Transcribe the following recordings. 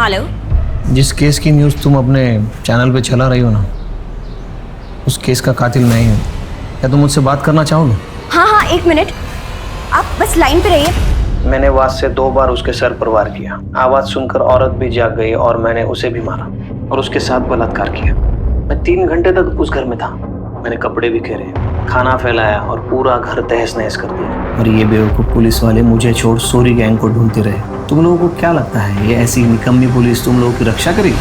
Hello. जिस case की news तुम अपने चैनल पे चला रही हो ना, उस केस का कातिल मैं ही हूँ। क्या तुम मुझसे बात करना चाहोगे? हाँ हाँ, एक मिनट, आप बस लाइन पे रहिए। मैंने वाद से 2 बार उसके सर पर वार किया। आवाज सुनकर औरत भी जाग गई और मैंने उसे भी मारा और उसके साथ बलात्कार किया। मैं 3 घंटे तक उस घर में था। मैंने कपड़े बिखेरे, खाना फैलाया और पूरा घर तहस नहस कर दिया। और ये बेवकूफ पुलिस वाले मुझे छोड़ सोरी गैंग को ढूंढते रहे। तुम लोगों को क्या लगता है ये ऐसी निकम्मी पुलिस तुम लोगों की रक्षा करेगी?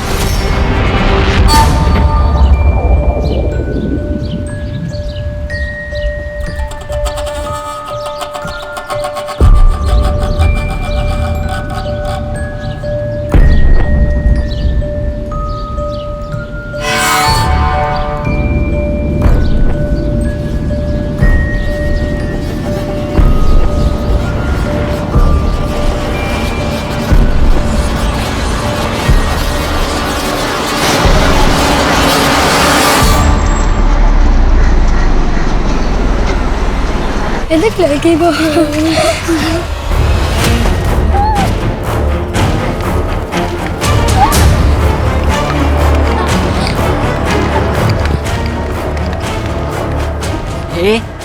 देख लड़की को।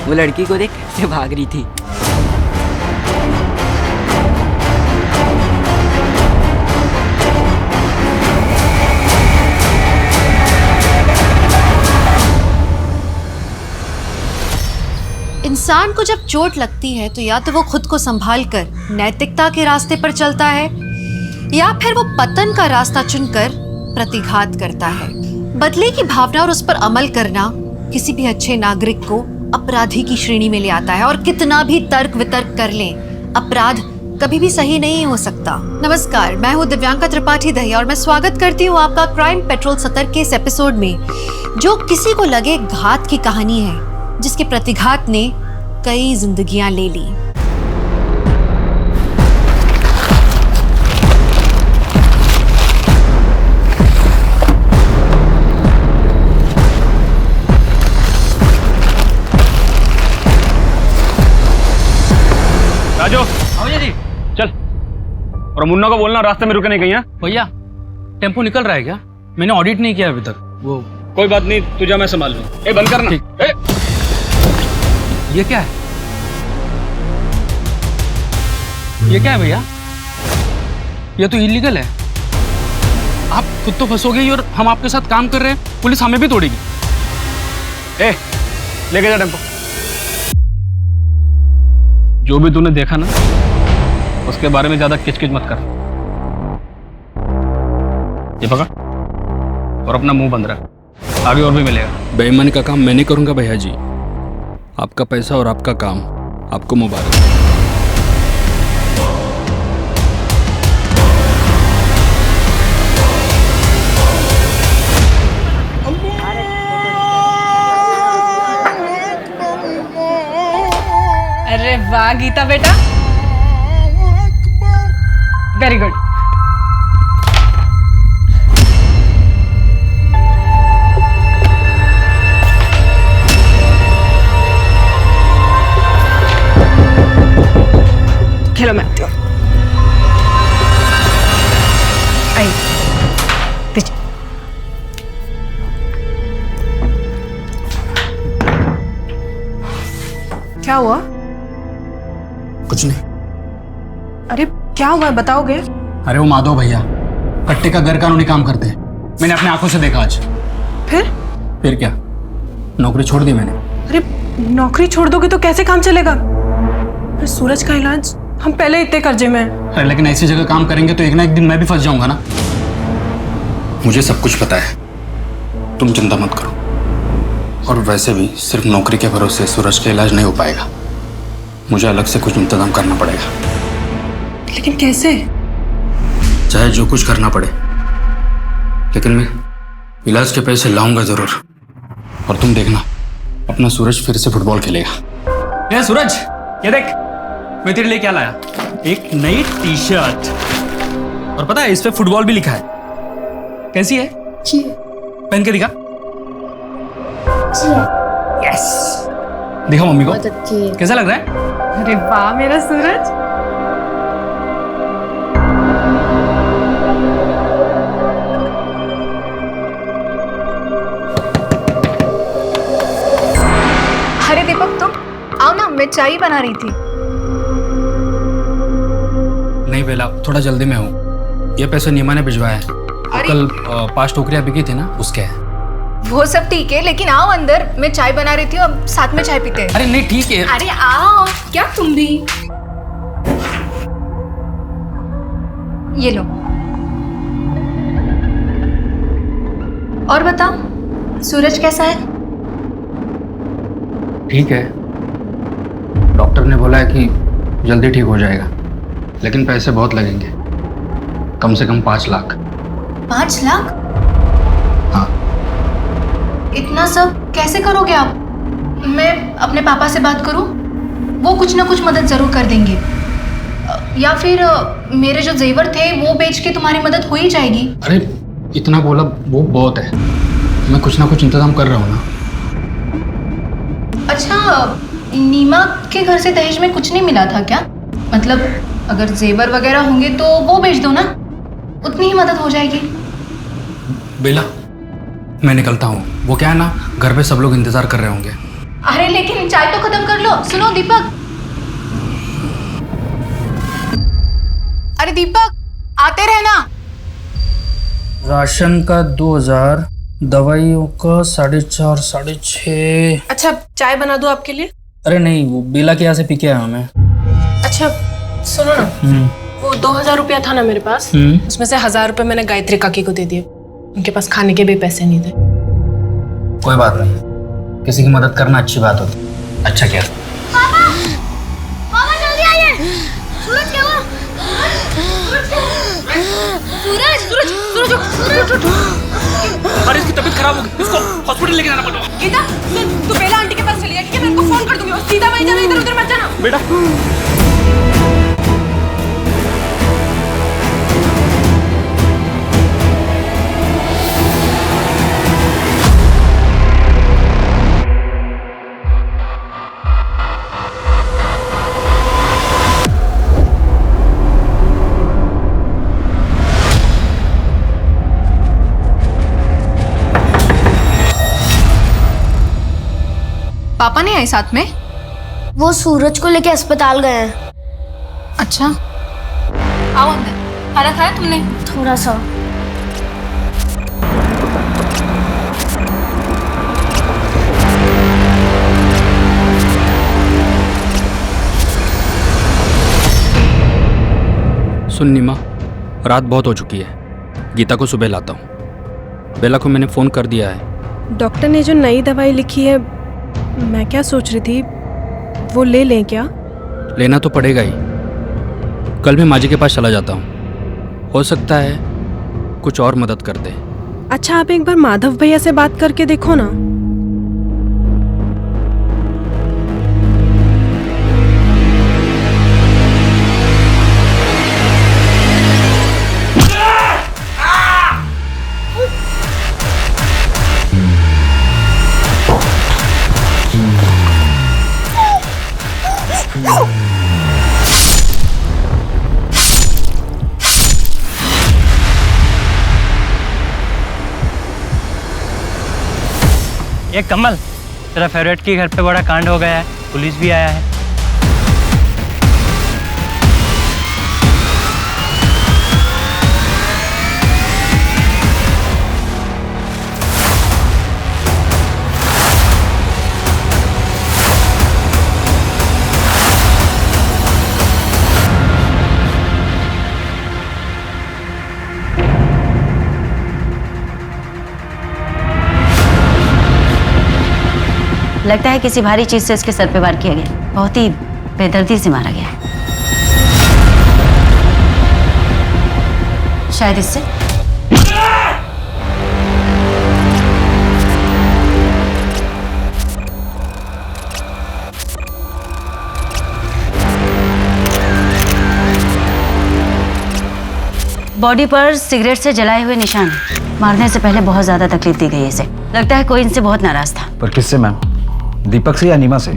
वो लड़की को देख कैसे भाग रही थी। इंसान को जब चोट लगती है तो या तो वो खुद को संभाल कर नैतिकता के रास्ते पर चलता है या फिर वो पतन का रास्ता चुनकर प्रतिघात करता है। बदले की भावना और उस पर अमल करना किसी भी अच्छे नागरिक को अपराधी की श्रेणी में ले आता है। और कितना भी तर्क वितर्क कर लें, अपराध कभी भी सही नहीं हो सकता। नमस्कार, मैं हूँ दिव्यांका त्रिपाठी दहिया और मैं स्वागत करती हूँ आपका क्राइम पेट्रोल सतर्क के इस एपिसोड में, जो किसी को लगे घात की कहानी है जिसके प्रतिघात ने कई जिंदगियां ले ली। राजू, भैया जी चल। और मुन्ना को बोलना रास्ते में रुके नहीं कहीं। भैया टेम्पो निकल रहा है क्या? मैंने ऑडिट नहीं किया अभी तक। वो कोई बात नहीं, तुझे मैं संभाल लूँ। ए बंद करना। ये क्या है? ये क्या है भैया? ये तो इलीगल है। आप खुद तो फंसोगे ही और हम आपके साथ काम कर रहे हैं, पुलिस हमें भी तोड़ेगी। ए लेके जा टेम्पो। जो भी तूने देखा ना, उसके बारे में ज्यादा किचकिच मत कर। ये पकड़ और अपना मुंह बंद रख, आगे और भी मिलेगा। बेईमानी का काम मैं नहीं करूंगा भैया जी। आपका पैसा और आपका काम, आपको मुबारक। अरे वाह गीता बेटा, वेरी गुड। खेलो मैं आती हूँ। आई पीछे। क्या हुआ? कुछ नहीं। अरे क्या हुआ बताओगे? अरे वो माधव भैया कट्टे का गैर कानूनी काम करते हैं। मैंने अपनी आंखों से देखा आज। फिर क्या, नौकरी छोड़ दी मैंने। अरे नौकरी छोड़ दोगे तो कैसे काम चलेगा? अरे सूरज का इलाज, हम पहले इतने कर्जे में हैं। अरे लेकिन ऐसी जगह काम करेंगे तो एक ना एक दिन मैं भी फंस जाऊंगा ना। मुझे सब कुछ पता है, तुम चिंता मत करो। और वैसे भी सिर्फ नौकरी के भरोसे सूरज का इलाज नहीं हो पाएगा, मुझे अलग से कुछ इंतजाम करना पड़ेगा। लेकिन कैसे? चाहे जो कुछ करना पड़े, लेकिन मैं इलाज के पैसे लाऊंगा जरूर। और तुम देखना, अपना सूरज फिर से फुटबॉल खेलेगा। ये सूरज, ये देख मैं तेरे लिए क्या लाया, एक नई टी शर्ट। और पता है इस पे फुटबॉल भी लिखा है। कैसी है? पहन के दिखा। यस, दिखा मम्मी को। कैसा लग रहा है? अरे वाह मेरा सूरज। मैं चाय बना रही थी। नहीं बेला, थोड़ा जल्दी में हूँ। ये पैसे नीमा ने भिजवाया है। कल 5 टोकरियाँ बिकी थी ना, उसके है। वो सब ठीक है, लेकिन आओ अंदर, मैं चाय बना रही थी, अब साथ में चाय पीते हैं। अरे नहीं, ठीक है। अरे आओ, क्या तुम भी। ये लो। और बताओ, सूरज कैसा है? ठीक है, डॉक्टर ने बोला है कि जल्दी ठीक हो जाएगा, लेकिन पैसे बहुत लगेंगे, कम से कम 5 लाख। 5 लाख? हाँ। इतना सब कैसे करोगे आप? मैं अपने पापा से बात करूं? वो कुछ ना कुछ मदद जरूर कर देंगे। या फिर मेरे जो जेवर थे वो बेच के तुम्हारी मदद हो ही जाएगी। अरे इतना बोला वो बहुत है, मैं कुछ ना कुछ इंतजाम कर रहा हूँ ना। अच्छा, नीमा के घर से दहेज में कुछ नहीं मिला था क्या? मतलब अगर जेवर वगैरह होंगे तो वो बेच दो ना, उतनी ही मदद हो जाएगी। बेला, मैं निकलता हूँ। वो क्या है ना, घर पे सब लोग इंतजार कर रहे होंगे। अरे लेकिन चाय तो खत्म कर लो। सुनो दीपक, अरे दीपक, आते रहना। राशन का 2000, दवाइयों का 4.5, 6.5। अच्छा, चाय बना दो आपके लिए? अरे नहीं, वो बेला के यहाँ से पी के आया हूँ मैं। अच्छा सुनो ना, वो 2000 रुपया था ना मेरे पास, उसमें से 1000 रुपये मैंने गायत्री काकी को दे दिए। उनके पास खाने के भी पैसे नहीं थे। कोई बात नहीं, किसी की मदद करना अच्छी बात होती। अच्छा किया। पापा जल्दी आइए। सूरज क्या हुआ? सूरज अरे इसकी तबीयत खराब हो गई, इसको हॉस्पिटल लेके जाना पड़ेगा। गीता, तू बेला आंटी के पास चली जा, ठीक है? मैं उनको फोन कर दूंगी और सीधा वहीं जाना, इधर उधर मत जाना। बेटा पापा नहीं आए साथ में? वो सूरज को लेके अस्पताल गए हैं। अच्छा, आओ अंदर। खाना खाया तुमने? थोड़ा सा। सुन नीमा, रात बहुत हो चुकी है, गीता को सुबह लाता हूँ। बेला को मैंने फ़ोन कर दिया है। डॉक्टर ने जो नई दवाई लिखी है, मैं क्या सोच रही थी, वो ले लें क्या? लेना तो पड़ेगा ही। कल मैं माजी के पास चला जाता हूँ, हो सकता है कुछ और मदद कर दे। अच्छा, आप एक बार माधव भैया से बात करके देखो ना। ये कमल, तेरा फेवरेट के घर पे बड़ा कांड हो गया है, पुलिस भी आया है। लगता है किसी भारी चीज से इसके सर पे वार किया गया। बहुत ही बेदर्दी से मारा गया है। शायद इससे। बॉडी पर सिगरेट से जलाए हुए निशान हैं। मारने से पहले बहुत ज्यादा तकलीफ दी गई इसे। लगता है कोई इनसे बहुत नाराज था। पर किससे मैम? दीपक से या नीमा से?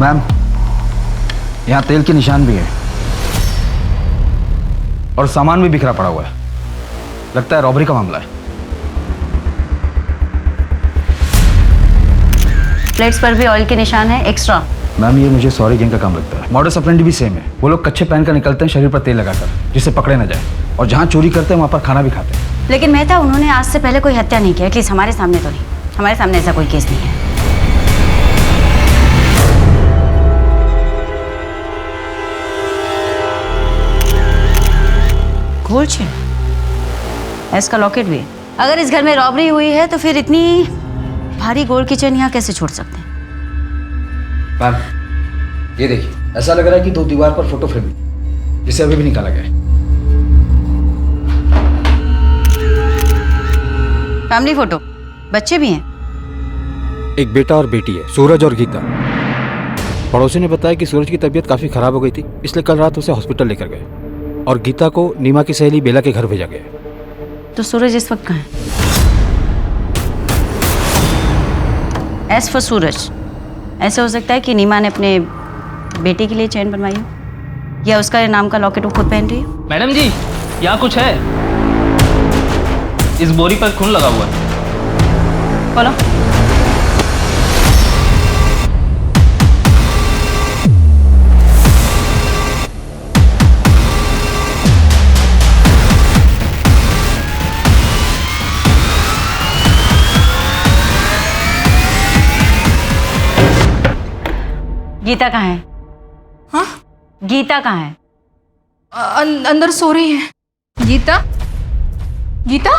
मैम, यहाँ तेल के निशान भी है। और सामान भी बिखरा पड़ा हुआ है। लगता है रॉबरी का मामला है। प्लेट्स पर भी ऑयल के निशान है एक्स्ट्रा। मैम ये मुझे सॉरी गैंग का काम लगता है। मॉडस ऑपरेंडी भी सेम है। वो लोग कच्चे पहन कर निकलते हैं शरीर पर तेल लगाकर, जिससे पकड़े ना जाए, और जहाँ चोरी करते हैं वहाँ पर खाना भी खाते हैं। लेकिन मेहता, उन्होंने आज से पहले कोई हत्या नहीं की, एटलीस्ट हमारे सामने तो नहीं। हमारे सामने ऐसा कोई केस नहीं है। गोल्ड चेन, इसका लॉकेट भी है। अगर इस घर में रॉबरी हुई है तो फिर इतनी भारी गोल्ड की चेन यहाँ कैसे छोड़ सकते हैं? मैम ये देखिए, ऐसा लग रहा है कि 2 दीवार पर फोटो फ्रेम है, जिसे अभी भी निकाला गया है। फैमिली फोटो, बच्चे भी हैं। एक बेटा और बेटी है, सूरज और गीता। पड़ोसी ने बताया कि सूरज की तबीयत काफी खराब हो गई थी, इसलिए कल रात उसे हॉस्पिटल लेकर गए और गीता को नीमा की सहेली बेला के घर भेजा गया। तो सूरज इस वक्त कहाँ है? एज फॉर सूरज, ऐसा हो सकता है कि नीमा ने अपने बेटे के लिए चेन बनवाई हो, या उसका नाम का लॉकेट वो खुद पहन रही है। मैडम जी, यहाँ कुछ है। इस बोरी पर खून लगा हुआ है। बोलो। गीता कहाँ है? हाँ? गीता कहाँ है? अंदर सो रही है। गीता? गीता?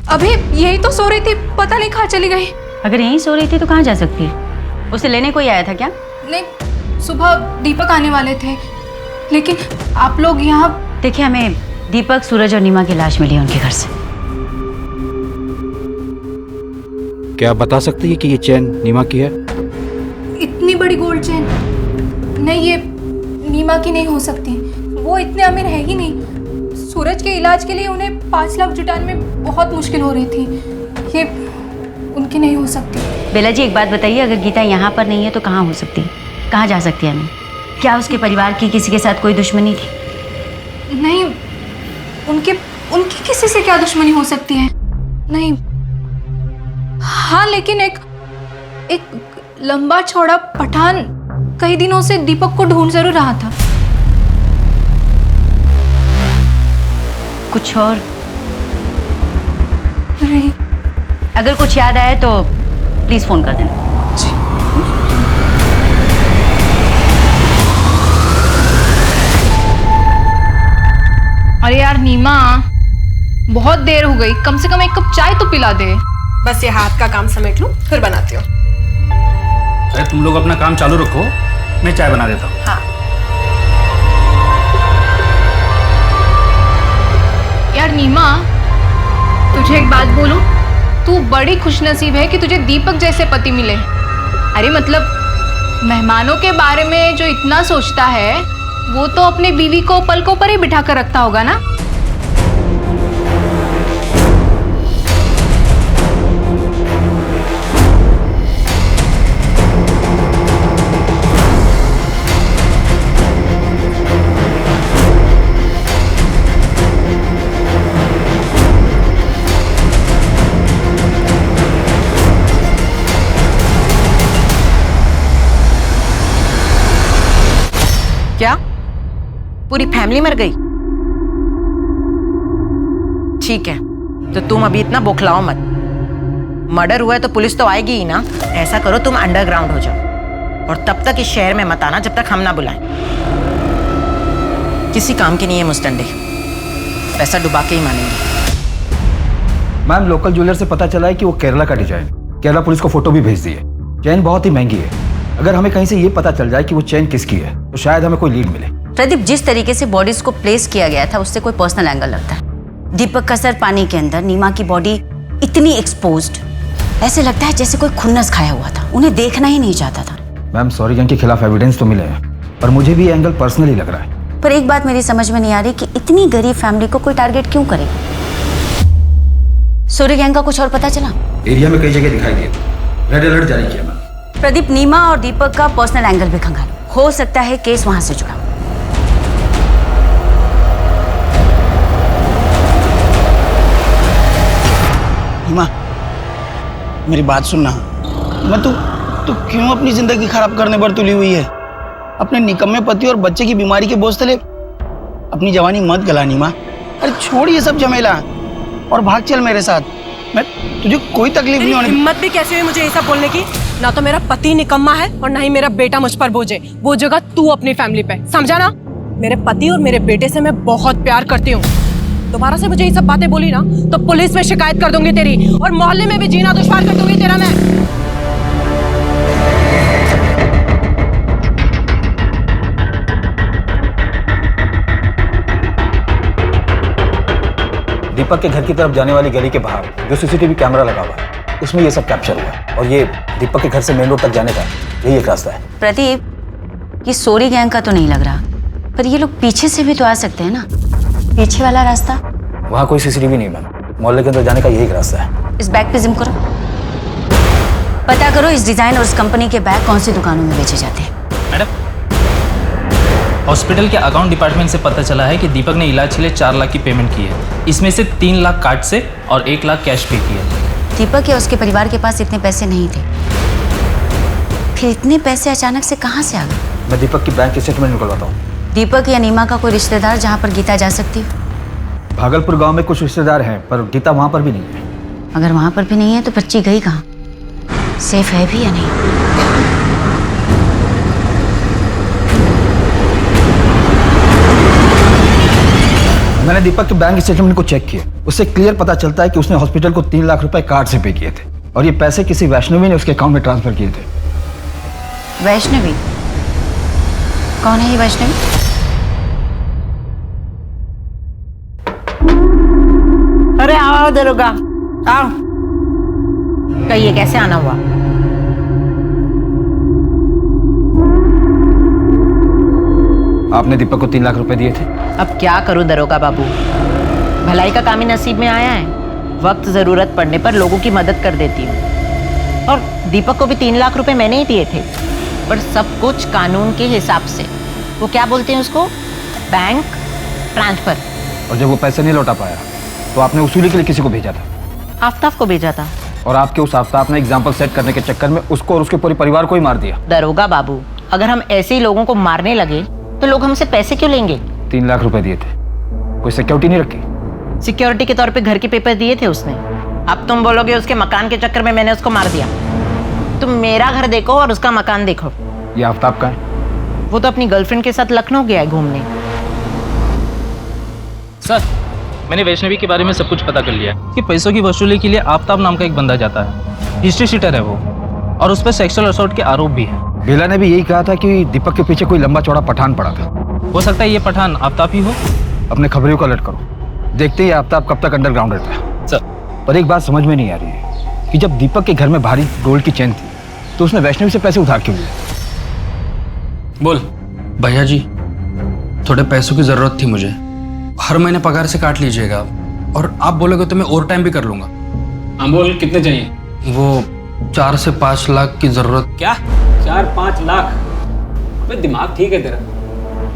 अभी यही तो सो रही थी, पता नहीं कहाँ चली गई। अगर यहीं सो रही थी तो कहाँ जा सकती है? उसे लेने कोई आया था क्या? नहीं, सुबह दीपक आने वाले थे, लेकिन आप लोग यहाँ। देखिए, हमें दीपक, सूरज और नीमा की लाश मिली है उनके घर से। क्या आप बता सकती है कि ये चेन नीमा की है? इतनी बड़ी गोल्ड चेन नहीं, ये नीमा की नहीं हो सकती। वो इतने अमीर है ही नहीं। सूरज के इलाज के लिए उन्हें 5 लाख जुटाने में बहुत मुश्किल हो रही थी। ये उनकी नहीं हो सकती। बेला जी, एक बात बताइए, अगर गीता यहाँ पर नहीं है तो कहाँ हो सकती है? कहाँ जा सकती है? नहीं, क्या उसके परिवार की किसी के साथ कोई दुश्मनी थी? नहीं, उनकी किसी से क्या दुश्मनी हो सकती है? नहीं। हाँ, लेकिन एक लंबा चौड़ा पठान कई दिनों से दीपक को ढूंढ जरूर रहा था। कुछ और? नहीं। अगर कुछ याद आए तो प्लीज फोन कर देना। अरे यार नीमा, बहुत देर हो गई, कम से कम 1 कप चाय तो पिला दे। बस ये हाथ का काम समेट लूं, फिर बनाती हूँ। अरे तुम लोग अपना काम चालू रखो, मैं चाय बना देता हूँ। हाँ। यार नीमा, तुझे एक बात बोलूं, तू बड़ी खुशनसीब है कि तुझे दीपक जैसे पति मिले। अरे मतलब मेहमानों के बारे में जो इतना सोचता है, वो तो अपनी बीवी को पलकों पर ही बिठा कर रखता होगा ना। क्या पूरी फैमिली मर गई? ठीक है, तो तुम अभी इतना बौखलाओ मत। मर्डर हुआ है तो पुलिस तो आएगी ही ना। ऐसा करो, तुम अंडरग्राउंड हो जाओ और तब तक इस शहर में मत आना जब तक हम ना बुलाएं। किसी काम के नहीं है मुस्टंडे, पैसा डुबा के ही मानेंगे। मैम, लोकल ज्वेलर से पता चला है कि वो केरला का डिजाइन। केरला पुलिस को फोटो भी भेज दी है। चेन बहुत ही महंगी है। अगर हमें कहीं से ये पता चल जाए कि वो चेन किसकी है तो शायद हमें कोई लीड मिले। प्रदीप, जिस तरीके से बॉडीज को प्लेस किया गया था उससे कोई पर्सनल एंगल लगता है। दीपक का सर पानी के अंदर, नीमा की बॉडी इतनी एक्सपोज्ड, ऐसे लगता है जैसे कोई खुन्नस खाया हुआ था। उन्हें देखना ही नहीं चाहता था। मैम, सॉरी गैंग के खिलाफ एविडेंस तो मिले हैं, पर मुझे भी एंगल पर्सनली लग रहा है। पर एक बात मेरी समझ में नहीं आ रही कि इतनी गरीब फैमिली को कोई टारगेट क्यों करे। सूर्य गैंग का कुछ और पता चला? एरिया में कई जगह दिखाई दिए, रेड अलर्ट जारी किया मैम। प्रदीप, नीमा और दीपक का पर्सनल एंगल भी खंगालो, हो सकता है केस वहां से जुड़ा। मेरी बात सुनना। मैं तू क्यों अपनी जिंदगी खराब करने पर तुली हुई है? अपने निकम्मे पति और बच्चे की बीमारी के बोझ तले अपनी जवानी मत गला नीमा। अरे छोड़ ये सब झमेला और भाग चल मेरे साथ। मैं तुझे कोई तकलीफ नहीं होने। हिम्मत भी कैसे हुई मुझे ये सब बोलने की? ना तो मेरा पति निकम्मा है और ना ही मेरा बेटा मुझ पर बोझे। वो जगह तू अपनी फैमिली पे, समझा ना? मेरे पति और मेरे बेटे से मैं बहुत प्यार करती हूँ। दोबारा से मुझे ये सब बातें बोली ना तो पुलिस में शिकायत कर दूंगी तेरी, और मोहल्ले में भी जीना दुश्वार कर दूंगी तेरा मैं। दीपक के घर की तरफ जाने वाली गली के बाहर जो सीसीटीवी कैमरा लगा हुआ है उसमें ये सब कैप्चर हुआ है, और ये दीपक के घर से मेन रोड तक जाने का यही एक रास्ता है। प्रदीप, ये सोरी गैंग का तो नहीं लग रहा, पर ये लोग पीछे से भी तो आ सकते हैं ना? पीछे वाला रास्ता? वहाँ कोई सीसीटीवी नहीं मैम, मोहल्ले के अंदर जाने का यही एक रास्ता है। इस बैग पे जिम करो, पता करो इस डिजाइन और इस कंपनी के बैग कौन सी दुकानों में बेचे जाते हैं। मैडम, हॉस्पिटल के अकाउंट डिपार्टमेंट से पता चला है कि दीपक ने इलाज के लिए 4 लाख की पेमेंट की है। इसमें से 3 लाख कार्ड से और 1 लाख कैश पे किया है। दीपक या उसके परिवार के पास इतने पैसे नहीं थे, फिर इतने पैसे अचानक से कहाँ से आ गए? मैं दीपक की बैंक स्टेटमेंट निकलवाता हूँ। दीपक या नीमा का कोई रिश्तेदार जहाँ पर गीता जा सकती हो? भागलपुर गांव में कुछ रिश्तेदार हैं, पर गीता वहाँ पर भी नहीं है। अगर वहाँ पर भी नहीं है तो बच्ची गई कहाँ? सेफ है भी या नहीं? मैंने दीपक के बैंक स्टेटमेंट को चेक किया, उससे क्लियर पता चलता है कि उसने हॉस्पिटल को 3 लाख रुपए कार्ड से पे किए थे, और ये पैसे किसी वैष्णवी ने उसके अकाउंट में ट्रांसफर किए थे। वैष्णवी? कौन है ये वैष्णवी? अरे आओ दरोगा, आओ। कहिए कैसे आना हुआ? आपने दीपक को 3 लाख रुपए दिए थे। अब क्या करूं दरोगा बाबू, भलाई का काम ही नसीब में आया है। वक्त जरूरत पड़ने पर लोगों की मदद कर देती हूँ, और दीपक को भी 3 लाख रुपए मैंने ही दिए थे, पर सब कुछ कानून के हिसाब से। वो क्या बोलते हैं उसको, बैंक ट्रांसफर। और जब वो पैसे नहीं लौटा पाया तो आपने वसूली के लिए किसी को भेजा था? आफ्ताब को भेजा था। और आपके उस आफ्ताब ने एग्जाम्पल सेट करने के चक्कर में उसको और उसके पूरे परिवार को ही मार दिया। दरोगा बाबू, अगर हम ऐसे ही लोगों को मारने लगे तो लोग हमसे पैसे क्यों लेंगे? 3 लाख रुपए दिए थे, कोई सिक्योरिटी नहीं रखी? सिक्योरिटी के तौर पे घर के पेपर दिए थे उसने। अब तुम बोलोगे उसके मकान के चक्कर में मैंने उसको मार दिया। तुम मेरा घर देखो और उसका मकान देखो। ये आफ्ताब का है? वो तो अपनी गर्लफ्रेंड के साथ लखनऊ गया है घूमने। सर, मैंने वैष्णवी के बारे में सब कुछ पता कर लिया कि पैसों की वसूली के लिए आफ्ताब नाम का एक बंदा जाता है। हिस्ट्री शीटर है वो, और उस पर सेक्सुअल असॉल्ट के आरोप भी है। बेला ने भी यही कहा था कि दीपक के पीछे कोई लंबा चौड़ा पठान पड़ा था। हो सकता है ये पठान आफ्ताब ही हो। अपने खबरियों को अलर्ट करो, देखते ही आफ्ताब कब तक अंडरग्राउंड रहता है। सर, पर एक बात समझ में नहीं आ रही है कि जब दीपक के घर में भारी गोल्ड की चेन थी तो उसने वैष्णवी से पैसे उधार क्यों लिए? बोल भैया जी, थोड़े पैसों की जरूरत थी मुझे, हर महीने पगार से काट लीजिएगा, और आप बोलोगे तो मैं ओवर टाइम भी कर लूंगा। हाँ बोल, कितने चाहिए? वो 4 से 5 लाख की जरूरत। क्या 4-5 लाख? भाई दिमाग ठीक है तेरा?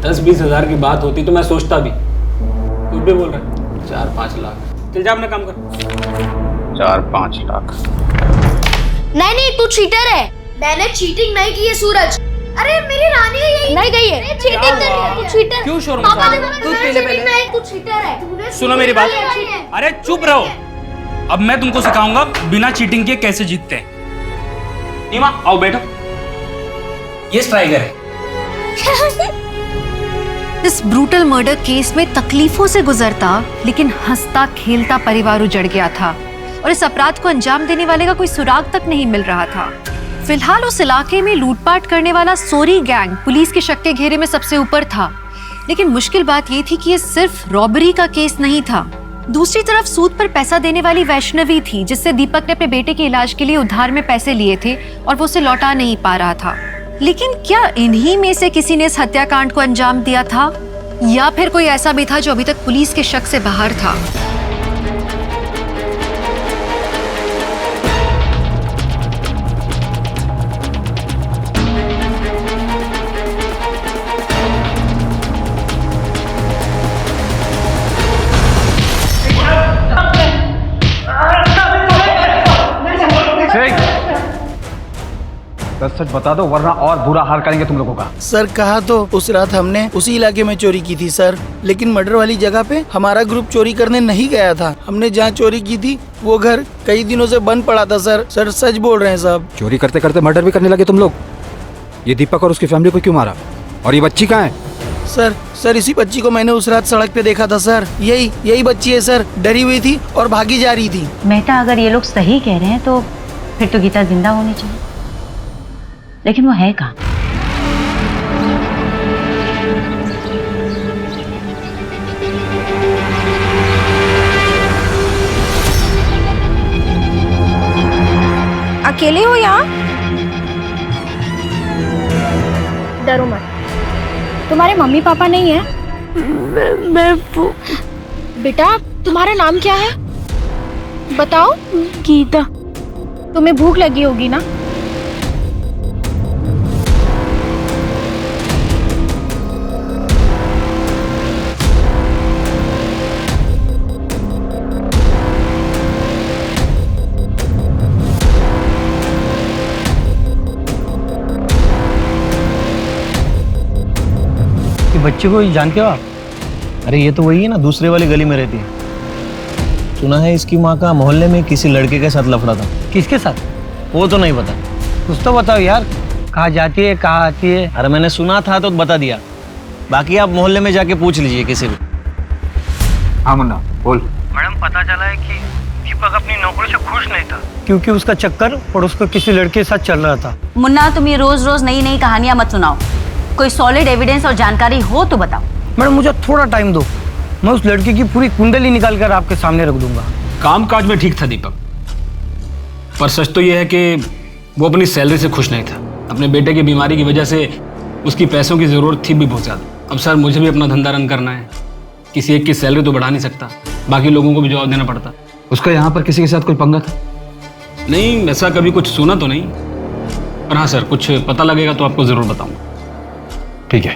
10-20 हज़ार की बात होती तो मैं सोचता भी, कुछ भी बोल रहा है। 4-5 लाख, चल जा अपना काम कर। 4-5 लाख? नहीं, तू चीटर है। मैंने चीटिंग नहीं की है सूरज। अरे मेरी रानी है यही नहीं गई है। चीटिंग कर रही है तू, चीटर। क्यों शोर पापा ने तू पहले तू चीटर है। सुनो मेरी बात। अरे चुप रहो, अब मैं तुमको सिखाऊंगा बिना चीटिंग के कैसे जीतते हैं। नीमा आओ बैठो, ये स्ट्राइकर है। इस ब्रूटल मर्डर केस में तकलीफों से गुजरता लेकिन हंसता खेलता परिवार उजड़ गया था, और इस अपराध को अंजाम देने वाले का कोई सुराग तक नहीं मिल रहा था। फिलहाल उस इलाके में लूटपाट करने वाला सोरी गैंग पुलिस के शक के घेरे में सबसे ऊपर था, लेकिन मुश्किल बात यह थी कि ये सिर्फ रॉबरी का केस नहीं था। दूसरी तरफ सूद पर पैसा देने वाली वैष्णवी थी, जिससे दीपक ने अपने बेटे के इलाज के लिए उधार में पैसे लिए थे और वो उसे लौटा नहीं पा रहा था। लेकिन क्या इन्हीं में से किसी ने इस हत्याकांड को अंजाम दिया था, या फिर कोई ऐसा भी था जो अभी तक पुलिस के शक से बाहर था? सच सच बता दो वरना और बुरा हाल करेंगे तुम लोगों का। सर कहा तो उस रात हमने उसी इलाके में चोरी की थी सर, लेकिन मर्डर वाली जगह पे हमारा ग्रुप चोरी करने नहीं गया था। हमने जहाँ चोरी की थी वो घर कई दिनों से बंद पड़ा था सर। सर सच बोल रहे हैं साहब। चोरी करते करते मर्डर भी करने लगे तुम लोग। ये दीपक और उसकी फैमिली को क्यों मारा? और ये बच्ची कहाँ है? सर इसी बच्ची को मैंने उस रात सड़क पे देखा था सर। यही बच्ची है सर, डरी हुई थी और भागी जा रही थी। मेहता, अगर ये लोग सही कह रहे हैं तो फिर तो गीता जिंदा होनी चाहिए, लेकिन वो है कहाँ? अकेले हो यहाँ? डरो मत, तुम्हारे मम्मी पापा नहीं है? मैं बेटा तुम्हारा नाम क्या है बताओ? गीता। तुम्हें भूख लगी होगी ना? बच्चे को जानते हो आप? अरे ये तो वही है ना, दूसरे वाली गली में रहती है। सुना है इसकी माँ का मोहल्ले में किसी लड़के के साथ लफड़ा था। किसके साथ? वो तो नहीं पता। कुछ तो बताओ यार, कहाँ जाती है कहाँ आती है? अरे मैंने सुना था तो बता दिया, बाकी आप मोहल्ले में जाके पूछ लीजिए किसी भी। हाँ मुन्ना बोल। मैडम पता चला है कि दीपक अपनी नौकरी से खुश नहीं था क्योंकि उसका चक्कर और उसका किसी लड़के के साथ चल रहा था। मुन्ना, तुम ये रोज रोज नई नई कहानियां मत सुनाओ। कोई सॉलिड एविडेंस और जानकारी हो तो बताओ। मैडम मुझे थोड़ा टाइम दो, मैं उस लड़के की पूरी कुंडली निकाल कर आपके सामने रख दूंगा। काम काज में ठीक था दीपक, पर सच तो यह है कि वो अपनी सैलरी से खुश नहीं था। अपने बेटे की बीमारी की वजह से उसकी पैसों की ज़रूरत थी भी बहुत ज़्यादा। अब सर मुझे भी अपना धंधा रन करना है, किसी एक की सैलरी तो बढ़ा नहीं सकता, बाकी लोगों को भी जवाब देना पड़ता। उसका यहाँ पर किसी के साथ कोई पंगा था? नहीं, ऐसा कभी कुछ सुना तो नहीं, पर हाँ सर कुछ पता लगेगा तो आपको ज़रूर बताऊँगा। ठीक है।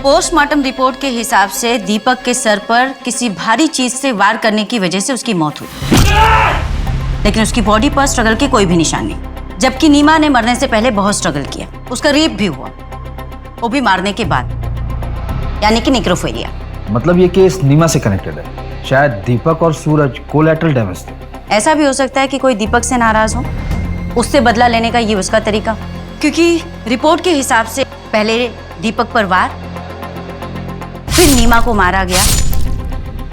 पोस्टमार्टम रिपोर्ट के हिसाब से दीपक के सर पर किसी भारी चीज से वार करने की वजह से उसकी मौत हुई, लेकिन उसकी बॉडी पर स्ट्रगल की कोई भी निशान नहीं। जबकि नीमा ने मरने से पहले बहुत स्ट्रगल किया, उसका रेप भी हुआ, वो भी मारने के बाद, यानी कि नेक्रोफिलिया। मतलब ये केस नीमा से कनेक्टेड है। शायद दीपक और सूरज कोलैटरल डैमेज थे। ऐसा भी हो सकता है कि कोई दीपक से नाराज हो, उससे बदला लेने का ये उसका तरीका, क्योंकि रिपोर्ट के हिसाब से पहले दीपक पर वार, फिर नीमा को मारा गया,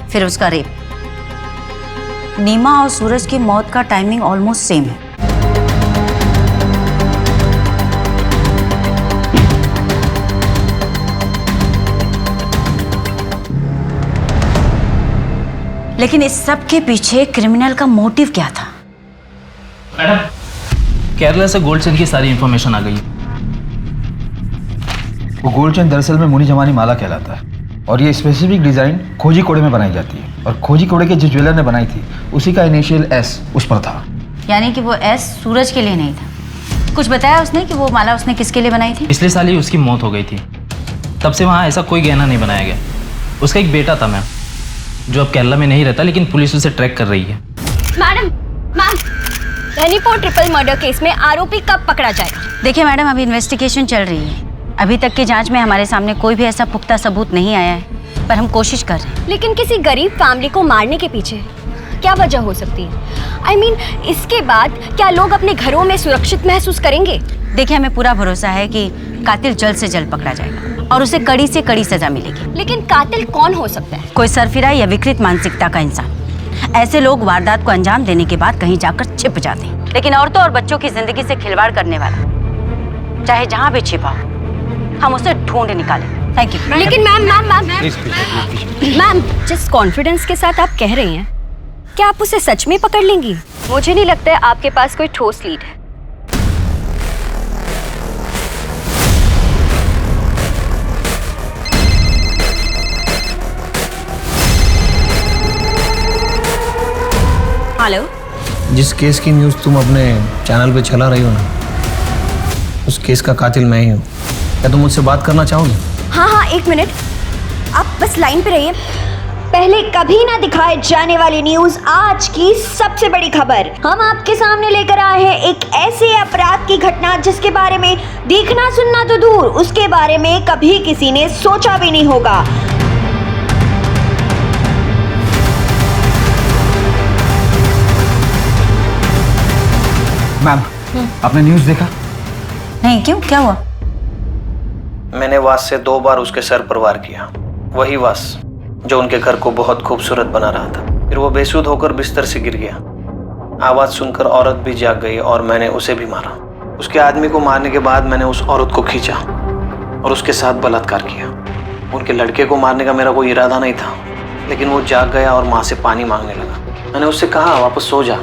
फिर उसका रेप। नीमा और सूरज की मौत का टाइमिंग ऑलमोस्ट सेम है। लेकिन इस सब के पीछे क्रिमिनल का मोटिव क्या था? मैडम, केरला से गोल्ड चेन की सारी इंफॉर्मेशन आ गई। वो गोल्ड चेन दरअसल में मुनी जमानी माला कहलाता है और ये स्पेसिफिक डिजाइन खोजी कोड़े में बनाई जाती है और खोजी कोड़े के जिस ज्वेलर ने बनाई थी उसी का इनिशियल एस उस पर था। यानी कि वो एस सूरज के लिए नहीं था। कुछ बताया उसने कि वो माला उसने किसके लिए बनाई थी? पिछले साल ही उसकी मौत हो गई थी, तब से वहाँ ऐसा कोई गहना नहीं बनाया गया। उसका एक बेटा था मैम, जो अब केरला में नहीं रहता, लेकिन पुलिस उसे ट्रैक कर रही है। Ma'am Dhanipur triple murder case में आरोपी कब पकड़ा जाएगा? देखिए मैडम, अभी इन्वेस्टिगेशन चल रही है। अभी तक की जांच में हमारे सामने कोई भी ऐसा पुख्ता सबूत नहीं आया है, पर हम कोशिश कर रहे हैं। लेकिन किसी गरीब फैमिली को मारने के पीछे क्या वजह हो सकती है? I mean, इसके बाद क्या लोग अपने घरों में सुरक्षित महसूस करेंगे? देखिए, हमें पूरा भरोसा है कि कातिल जल्द से जल्द पकड़ा जाएगा और उसे कड़ी से कड़ी सजा मिलेगी। लेकिन कातिल कौन हो सकता है? कोई सरफिरा या विकृत मानसिकता का इंसान। ऐसे लोग वारदात को अंजाम देने के बाद कहीं जाकर छिप जाते हैं, लेकिन औरतों और बच्चों की जिंदगी से खिलवाड़ करने वाला चाहे जहाँ भी छिपा हो, हम उसे ढूंढ निकालें। Thank you. लेकिन मैम जिस कॉन्फिडेंस के साथ आप कह रही हैं, क्या आप उसे सच में पकड़ लेंगी? मुझे नहीं लगता है आपके पास कोई ठोस लीड है। हेलो, जिस केस की न्यूज़ तुम अपने चैनल पे चला रही हो ना, उस केस का कातिल मैं ही हूँ। क्या तुम मुझसे बात करना चाहोगी? हाँ, एक मिनट, आप बस लाइन पे रहिए। पहले कभी ना दिखाए जाने वाली न्यूज, आज की सबसे बड़ी खबर हम आपके सामने लेकर आए हैं। एक ऐसे अपराध की घटना जिसके बारे में देखना सुनना तो दूर, उसके बारे में कभी किसी ने सोचा भी नहीं होगा। मैम, आपने न्यूज़ देखा? नहीं, क्यों, क्या हुआ? मैंने वास से 2 बार उसके सर पर वार किया। वही वास जो उनके घर को बहुत खूबसूरत बना रहा था। फिर वो बेसुध होकर बिस्तर से गिर गया। आवाज सुनकर औरत भी जाग गई और मैंने उसे भी मारा। उसके आदमी को मारने के बाद मैंने उस औरत को खींचा और उसके साथ बलात्कार किया। उनके लड़के को मारने का मेरा कोई इरादा नहीं था, लेकिन वो जाग गया और माँ से पानी मांगने लगा। मैंने उससे कहा वापस सो जा,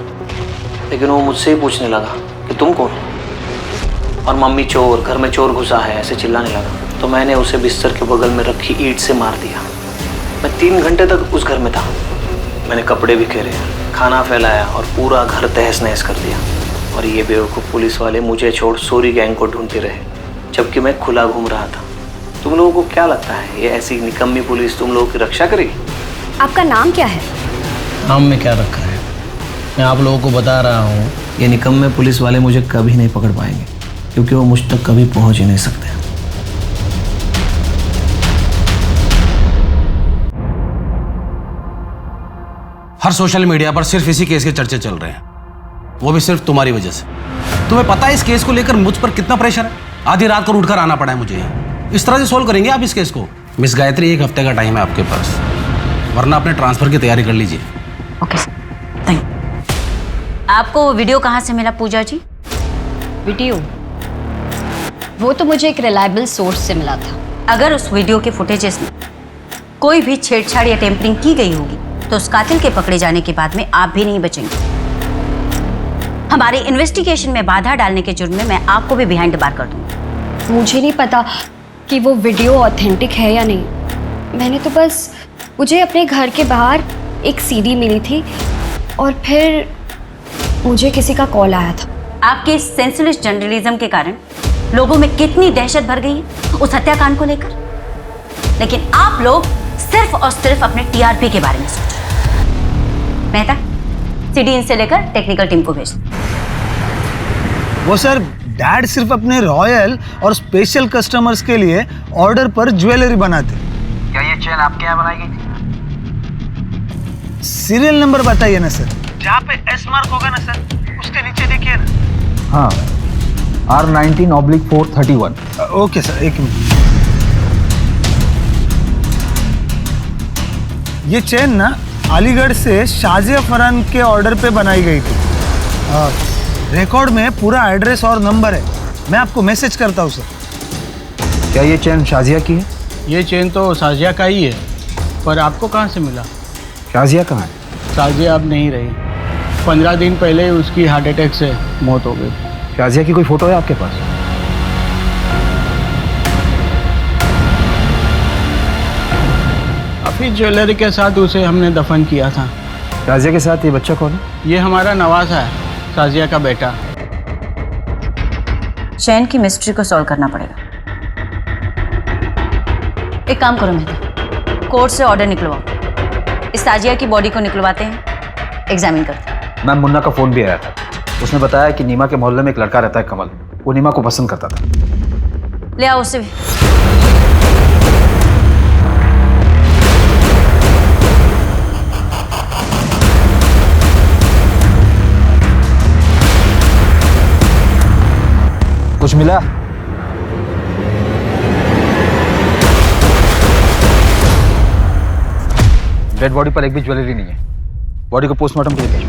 लेकिन वो मुझसे ही पूछने लगा कि तुम कौन हो, और मम्मी चोर, घर में चोर घुसा है, ऐसे चिल्लाने लगा। तो मैंने उसे बिस्तर के बगल में रखी ईंट से मार दिया। मैं 3 घंटे तक उस घर में था। मैंने कपड़े बिखेरे, खाना फैलाया और पूरा घर तहस नहस कर दिया। और ये बेवकूफ़ पुलिस वाले मुझे छोड़ सोरी गैंग को ढूंढते रहे, जबकि मैं खुला घूम रहा था। तुम लोगों को क्या लगता है ये ऐसी निकम्मी पुलिस तुम लोगों की रक्षा करेगी? आपका नाम क्या है? नाम में क्या रखा है, मैं आप लोगों को बता रहा हूँ, ये निकम्मे पुलिस वाले मुझे कभी नहीं पकड़ पाएंगे, क्योंकि वो मुझ तक कभी पहुँच ही नहीं सकते। हर सोशल मीडिया पर सिर्फ इसी केस के चर्चे चल रहे हैं, वो भी सिर्फ तुम्हारी वजह से। तुम्हें पता है इस केस को लेकर मुझ पर कितना प्रेशर है? आधी रात को उठकर आना पड़ा है मुझे। इस तरह से सोल्व करेंगे आप इस केस को? मिस गायत्री, 1 हफ्ते का टाइम है आपके पास, वरना अपने ट्रांसफर की तैयारी कर लीजिए। Okay sir, thank you. आपको वो वीडियो कहाँ से मिला पूजा जी? वीडियो वो तो मुझे एक रिलायबल सोर्स से मिला था। अगर उस वीडियो के फुटेजेस में कोई भी छेड़छाड़ या टेम्परिंग की गई होगी तो उस कातिल के पकड़े जाने के बाद में आप भी नहीं बचेंगे। हमारे इन्वेस्टिगेशन में बाधा डालने के जुर्म में मैं आपको भी बिहाइंड द बार कर दूंगी। मुझे नहीं पता कि वो वीडियो ऑथेंटिक है या नहीं। मैंने तो बस, मुझे अपने घर के बाहर एक सीडी मिली थी और फिर मुझे किसी का कॉल आया था। आपके सेंसलेस जर्नलिज्म के कारण लोगों में कितनी दहशत भर गई है उस हत्याकांड को लेकर, लेकिन आप लोग सिर्फ और सिर्फ अपने टीआरपी के बारे में सोच। मेहता, सीडी इन से लेकर टेक्निकल टीम को भेज। वो सर, डैड सिर्फ अपने रॉयल और स्पेशल कस्टमर्स के लिए ऑर्डर पर ज्वेलरी बनाते। क्या ये चेन आपके यहाँ बनाई गई थी? सीरियल नंबर बताइए ना सर। जहाँ पे एस मार्क होगा ना सर, उसके नीचे देखिए ना। हाँ, R19/431। ओके सर, एक मिनट। ये चेन ना अलीगढ़ से शाजिया फरहान के ऑर्डर पे बनाई गई थी। रिकॉर्ड में पूरा एड्रेस और नंबर है, मैं आपको मैसेज करता हूँ सर। क्या ये चेन शाजिया की है? ये चेन तो शाजिया का ही है, पर आपको कहाँ से मिला? शाजिया कहाँ है? शाजिया अब नहीं रही। 15 दिन पहले ही उसकी हार्ट अटैक से मौत हो गई। शाजिया की कोई फोटो है आपके पास? अभी ज्वेलरी के साथ उसे हमने दफन किया था। शाजिया के साथ ये बच्चा कौन है? ये हमारा नवाज है, शाजिया का बेटा। चैन की मिस्ट्री को सॉल्व करना पड़ेगा। एक काम करो मेहता, कोर्ट से ऑर्डर निकलवाओ। इस शाजिया की बॉडी को निकलवाते हैं, एग्जामिन करते हैं। मैम, मुन्ना का फोन भी आया था। उसने बताया कि नीमा के मोहल्ले में एक लड़का रहता है कमल, वो नीमा को पसंद करता था। ले आओ उसे भी। कुछ मिला? डेड बॉडी पर एक भी ज्वेलरी नहीं है। बॉडी को पोस्टमार्टम के लिए भेजो।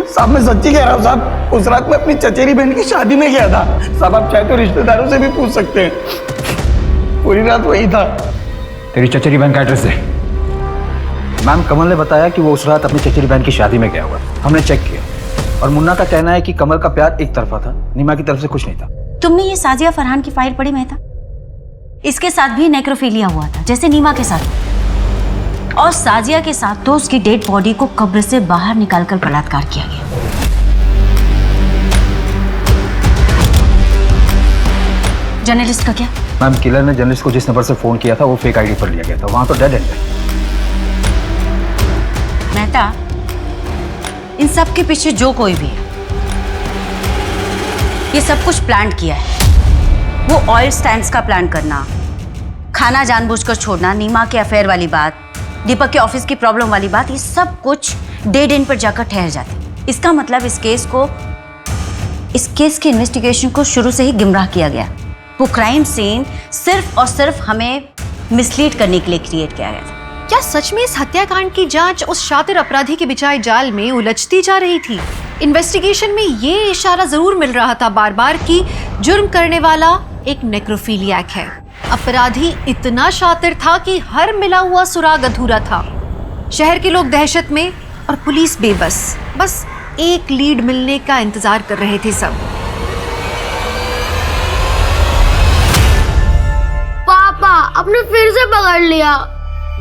साहब, मैं सच्ची कह रहा हूँ साहब। उस रात मैं अपनी चचेरी बहन की शादी में गया था साहब। आप चाहे तो रिश्तेदारों से भी पूछ सकते हैं, पूरी रात वही था। तेरी चचेरी बहन का एड्रेस दे। मैम, कमल ने बताया कि वो उस रात अपनी चचेरी बहन की शादी में गया हुआ। हमने चेक किया और मुन्ना का कहना है कि कमल का प्यार एक तरफा था, नीमा की तरफ से कुछ नहीं था। तुमने ये शाजिया फरहान की फाइल पढ़ी मेहता? इसके साथ भी नेक्रोफिलिया हुआ था, जैसे नीमा के साथ। और शाजिया के साथ तो उसकी डेड बॉडी को कब्र से बाहर निकालकर बलात्कार किया गया। जर्नलिस्ट का क्या? मैम किलर ने जर्नलिस्ट को जिस नंबर से फोन किया था वो फेक आईडी पर लिया गया था, वहां तो डेड एंड है। मेहता, इन सब के पीछे जो कोई भी है, ये सब कुछ प्लान किया है। वो ऑयल स्टैंड्स का प्लान करना, खाना जानबूझकर छोड़ना, नीमा के अफेयर वाली बात, दीपक के ऑफिस की प्रॉब्लम वाली बात, ये सब कुछ डेड एंड पर जाकर ठहर जाती। इसका मतलब इस केस के इन्वेस्टिगेशन को शुरू से ही गुमराह किया गया। वो क्राइम सीन सिर्फ और सिर्फ हमें मिसलीड करने के लिए क्रिएट किया गया था। क्या सच में इस हत्याकांड की जांच उस शातिर अपराधी के बिछाए जाल में उलझती जा रही थी? इन्वेस्टिगेशन में ये इशारा जरूर मिल रहा था बार बार कि जुर्म करने वाला एक नेक्रोफिलियक है। अपराधी इतना शातिर था कि हर मिला हुआ सुराग अधूरा था। शहर के लोग दहशत में और पुलिस बेबस, बस एक लीड मिलने का इंतजार कर रहे थे सब। पापा आपने फिर से पकड़ लिया।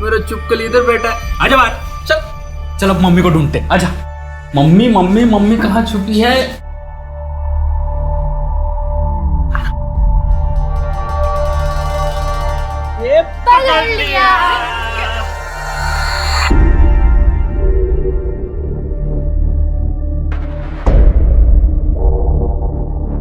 मेरा चुपकली इधर बैठा है, आजा बाहर। चल चल अब मम्मी को ढूंढते, आजा। मम्मी मम्मी मम्मी कहाँ छुपी है? ये पकड़ लिया।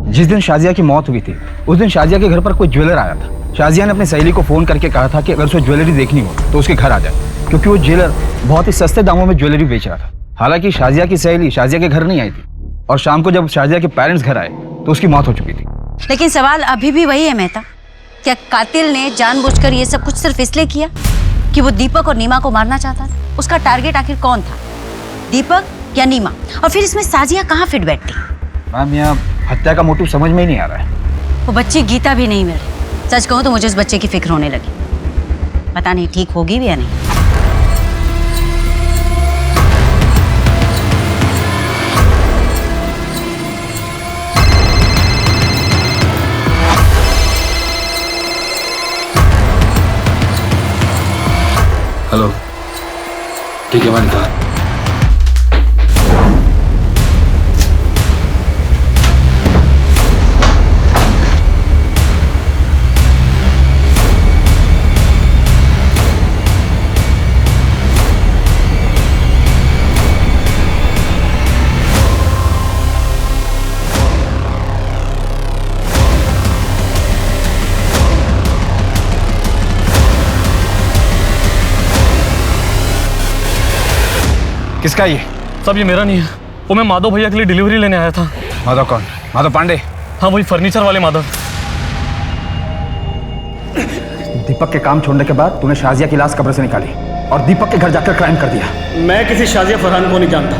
जिस दिन शाजिया की मौत हुई थी उस दिन शाजिया के घर पर कोई ज्वेलर आया था। शाजिया ने अपनी सहेली को फोन करके कहा था कि अगर उसे ज्वेलरी देखनी हो तो उसके घर आ जाए, क्योंकि वो ज्वेलर बहुत ही सस्ते दामों में ज्वेलरी बेच रहा था। हालांकि शाजिया की सहेली शाजिया के घर नहीं आई थी और शाम को जब शाजिया के पेरेंट्स घर आए तो उसकी मौत हो चुकी थी। लेकिन सवाल अभी भी वही है मेहता, क्या कातिल ने जानबूझकर ये सब कुछ सिर्फ इसलिए किया कि वो दीपक और नीमा को मारना चाहता था? उसका टारगेट आखिर कौन था, दीपक या नीमा? और फिर इसमें साजिया कहाँ फिट बैठती? मैम यहाँ हत्या का मोटिव समझ में ही नहीं आ रहा है। वो बच्ची गीता भी नहीं मिल रही। सच कहूँ तो मुझे उस बच्चे की फिक्र होने लगी। पता नहीं ठीक होगी भी या नहीं। हेलो, ठीक है मैंने कहा। किसका ये? सब ये मेरा नहीं है, वो मैं माधव भैया के लिए डिलीवरी लेने आया था। माधव कौन? माधव पांडे? हाँ वही फर्नीचर वाले माधव। दीपक के काम छोड़ने के बाद तूने शाजिया की लाश कब्र से निकाली और दीपक के घर जाकर क्राइम कर दिया। मैं किसी शाजिया फरहान को नहीं जानता।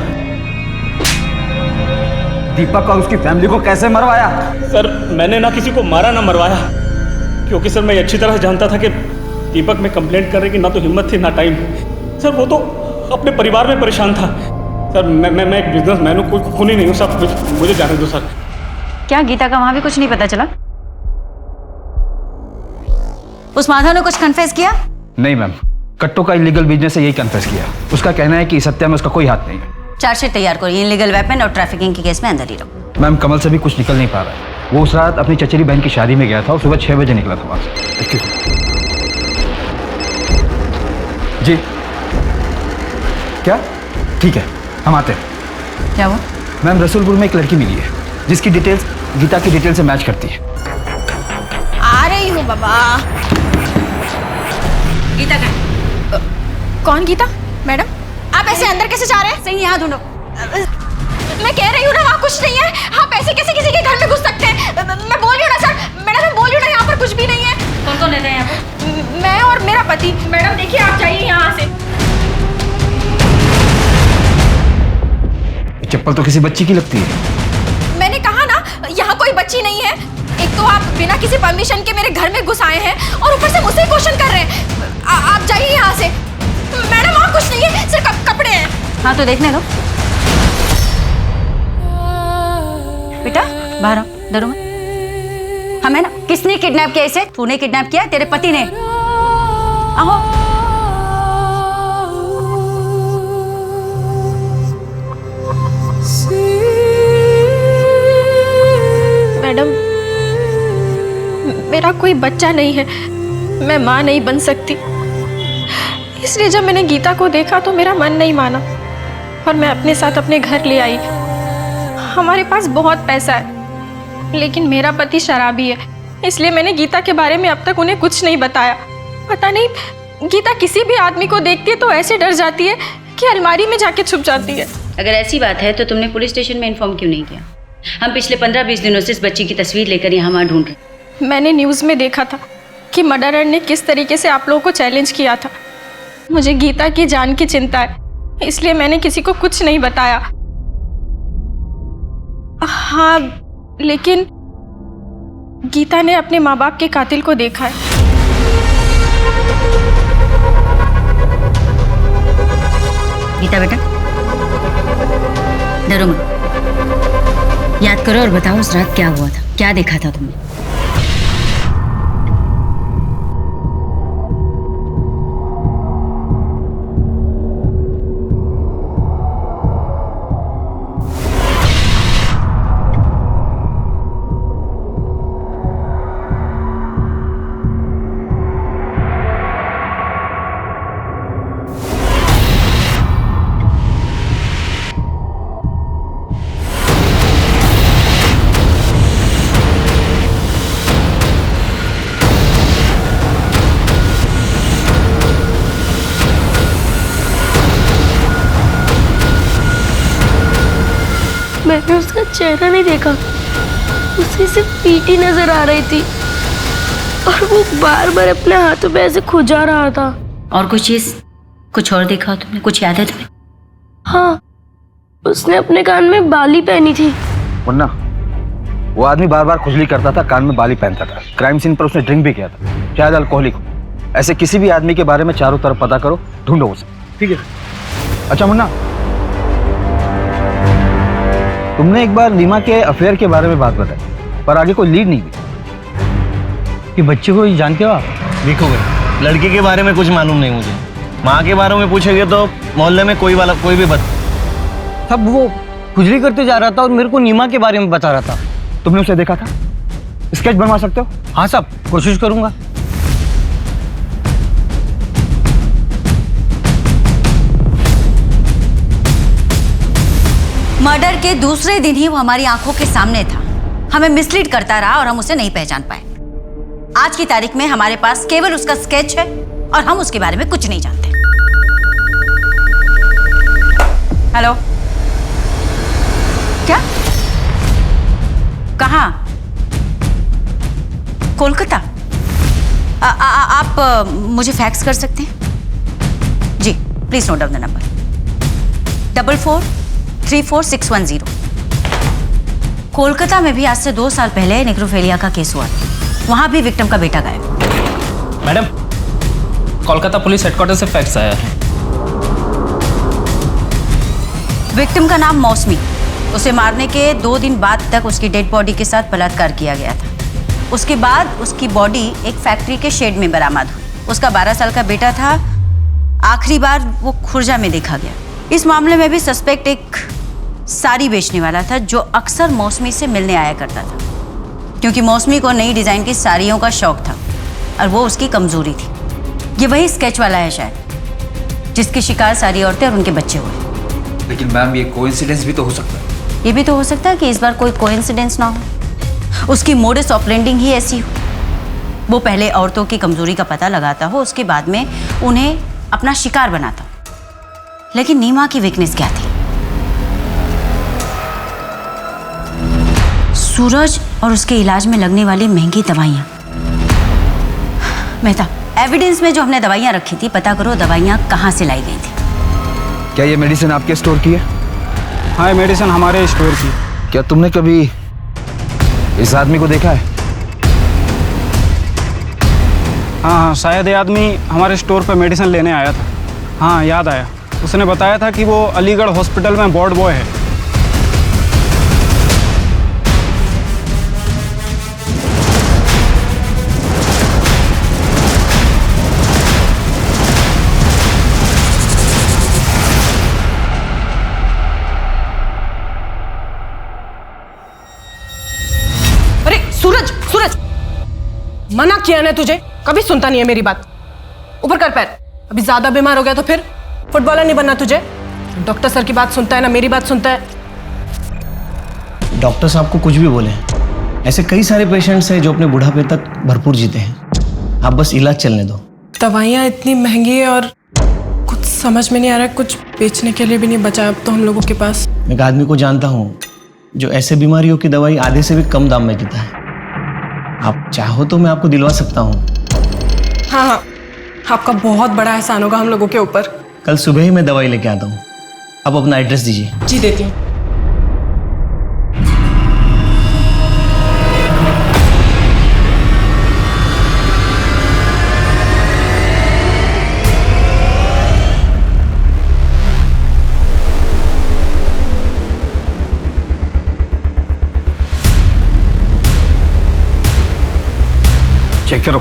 दीपक और उसकी फैमिली को कैसे मरवाया? सर मैंने ना किसी को मारा ना मरवाया, क्योंकि सर मैं अच्छी तरह जानता था कि दीपक में कंप्लेंट करने की ना तो हिम्मत थी ना टाइम। सर वो तो अपने परिवार में परेशान था। सर मैं एक बिजनेसमैन हूँ, कोई खूनी नहीं हूँ। सब मुझे जाने दो सर। क्या गीता का वहां भी कुछ नहीं पता चला? उस माधव ने कुछ कन्फेस किया? नहीं मैम, कट्टो का इलीगल बिजनेस से यही कन्फेस किया। उसका कहना है कि इस हत्या में उसका कोई हाथ नहीं है। चार्जशीट तैयार करो, इलीगल वेपन और ट्रैफिकिंग के केस में अंदर ही रहो। मैम कमल से भी कुछ निकल नहीं पा रहा है। वो उस रात अपनी चचेरी बहन की शादी में गया था और सुबह 6 बजे निकला था वहां से। जी क्या? ठीक है हम आते हैं। क्या हुआ? मैम रसूलपुर में एक लड़की मिली है जिसकी डिटेल्स गीता की डिटेल से मैच करती है। आ रही हूँ बाबा। गीता का? कौन गीता? मैडम आप ऐसे अंदर कैसे जा रहे हैं? सही यहाँ ढूंढो। मैं कह रही हूँ ना वहाँ कुछ नहीं है। आप ऐसे कैसे किसी के घर में घुस सकते हैं? मैं बोल रही हूँ ना सर, मैडम मैं बोल रही हूँ ना यहाँ पर कुछ भी नहीं है। कौन कौन रहते हैं यहाँ पे? मैं और मेरा पति। मैडम देखिए आप जाइए यहाँ से। चप्पल तो किसी बच्ची की लगती है। मैंने कहा ना यहाँ कोई बच्ची नहीं है। एक तो आप बिना किसी परमिशन के मेरे घर में घुस आए हैं और ऊपर से मुझसे क्वेश्चन कर रहे हैं। आप जाइए यहाँ से। मैडम वहाँ कुछ नहीं है, सिर्फ कपड़े हैं। हाँ तो देखने दो। बेटा बाहर आओ, डरो मत। हमें ना किसने किडनैप किया इसे? तूने किडनैप किया? तेरे पति ने? आओ। मैडम मेरा कोई बच्चा नहीं है, मैं माँ नहीं बन सकती। इसलिए जब मैंने गीता को देखा तो मेरा मन नहीं माना और मैं अपने साथ अपने घर ले आई। हमारे पास बहुत पैसा है, लेकिन मेरा पति शराबी है, इसलिए मैंने गीता के बारे में अब तक उन्हें कुछ नहीं बताया। पता नहीं गीता किसी भी आदमी को देखती है तो ऐसे डर जाती है कि अलमारी में जाके छुप जाती है। अगर ऐसी बात है तो तुमने पुलिस स्टेशन में इन्फॉर्म क्यों नहीं किया? हम पिछले 15-20 दिनों से इस बच्ची की तस्वीर लेकर यहाँ वहाँ ढूंढ रहे। मैंने न्यूज़ में देखा था कि मर्डरर ने किस तरीके से आप लोगों को चैलेंज किया था। मुझे गीता की जान की चिंता है, इसलिए मैंने किसी को कुछ नहीं बताया। हाँ, लेकिन गीता ने अपने माँ बाप के कातिल को देखा है। गीता बेटा, डरो मत, याद करो और बताओ उस रात क्या हुआ था, क्या देखा था तुमने? मैंने उसका चेहरा नहीं देखा, उसे सिर्फ पीठी नजर आ रही थी और वो बार बार अपने हाथों पे ऐसे खुजा रहा था। और कुछ चीज, कुछ और देखा तुमने? कुछ याद है तुम्हें? हाँ, उसने अपने कान में बाली पहनी थी। मुन्ना, वो आदमी बार बार खुजली करता था, कान में बाली पहनता था। क्राइम सीन पर उसने ड्रिंक भी किया था, शायद अल्कोहलिक हो। ऐसे किसी भी आदमी के बारे में चारों तरफ पता करो, ढूंढो उसे, ठीक है? अच्छा मुन्ना, तुमने एक बार नीमा के अफेयर के बारे में बात बताई, पर आगे कोई लीड नहीं दी। कि बच्चे को जानते हो आप? देखो भाई, लड़के के बारे में कुछ मालूम नहीं मुझे। माँ के बारे में पूछेंगे तो मोहल्ले में कोई भी तब वो खुजली करते जा रहा था और मेरे को नीमा के बारे में बता रहा था। तुमने उसे देखा था? स्केच बनवा सकते हो? हाँ साहब, कोशिश करूंगा। मर्डर के दूसरे दिन ही वो हमारी आंखों के सामने था, हमें मिसलीड करता रहा और हम उसे नहीं पहचान पाए। आज की तारीख में हमारे पास केवल उसका स्केच है और हम उसके बारे में कुछ नहीं जानते। हेलो, क्या? कहाँ? कोलकाता? आप मुझे फैक्स कर सकते हैं? जी, please note down the number 44344610। Kolkata में भी आज से 2 साल पहले नेक्रोफेलिया का केस हुआ था, वहां भी विक्टिम का बेटा गायब। मैडम, कोलकाता पुलिस हेडक्वार्टर से फैक्स आया है। विक्टिम का नाम मौसमी। उसे मारने के 2 दिन बाद तक उसकी डेड बॉडी के साथ बलात्कार किया गया था। उसके बाद उसकी बॉडी एक फैक्ट्री के शेड में बरामद हुई। उसका 12 साल का बेटा था। आखिरी बार वो खुर्जा में देखा गया। इस मामले में भी सस्पेक्ट एक साड़ी बेचने वाला था जो अक्सर मौसमी से मिलने आया करता था, क्योंकि मौसमी को नई डिजाइन की साड़ियों का शौक था और वो उसकी कमजोरी थी। ये वही स्केच वाला है शायद, जिसकी शिकार सारी औरतें और उनके बच्चे हुए। लेकिन मैम, ये कोइंसिडेंस भी तो हो सकता है। ये भी तो हो सकता है कि इस बार कोई कोइंसिडेंस ना हो, उसकी मोडस ऑपरेंडी ही ऐसी हो। वो पहले औरतों की कमजोरी का पता लगाता हो, उसके बाद में उन्हें अपना शिकार बनाता हो। लेकिन नीमा की वीकनेस क्या थी? सूरज और उसके इलाज में लगने वाली महंगी दवाइयाँ। मेहता, एविडेंस में जो हमने दवाइयाँ रखी थी, पता करो दवाइयाँ कहाँ से लाई गई थी। क्या ये मेडिसिन आपके स्टोर की है? हाँ, ये मेडिसिन हमारे स्टोर की। क्या तुमने कभी इस आदमी को देखा है? हाँ, शायद ये आदमी हमारे स्टोर पर मेडिसिन लेने आया था। हाँ, याद आया। उसने बताया था कि वो अलीगढ़ हॉस्पिटल में वार्ड बॉय है। अरे सूरज, सूरज, मना किया ना तुझे, कभी सुनता नहीं है मेरी बात। ऊपर कर पैर, अभी ज्यादा बीमार हो गया तो फिर फुटबॉलर नहीं बनना तुझे। डॉक्टर सर की बात सुनता है ना मेरी बात सुनता है। डॉक्टर साहब को कुछ भी बोले, ऐसे कई सारे पेशेंट्स हैं जो अपने बुढ़ापे तक भरपूर जीते हैं। आप बस इलाज चलने दो। दवाइयाँ इतनी महंगी है और कुछ समझ में नहीं आ रहा है, कुछ बेचने के लिए भी नहीं बचा अब तो हम लोगों के पास। मैं एक आदमी को जानता हूँ जो ऐसे बीमारियों की दवाई आधे से भी कम दाम में देता है। आप चाहो तो मैं आपको दिलवा सकता हूँ। हाँ हाँ, आपका बहुत बड़ा एहसान होगा हम लोगों के ऊपर। कल सुबह ही मैं दवाई लेके आता हूँ। अब अपना एड्रेस दीजिए। जी देती हूँ। चेक करो।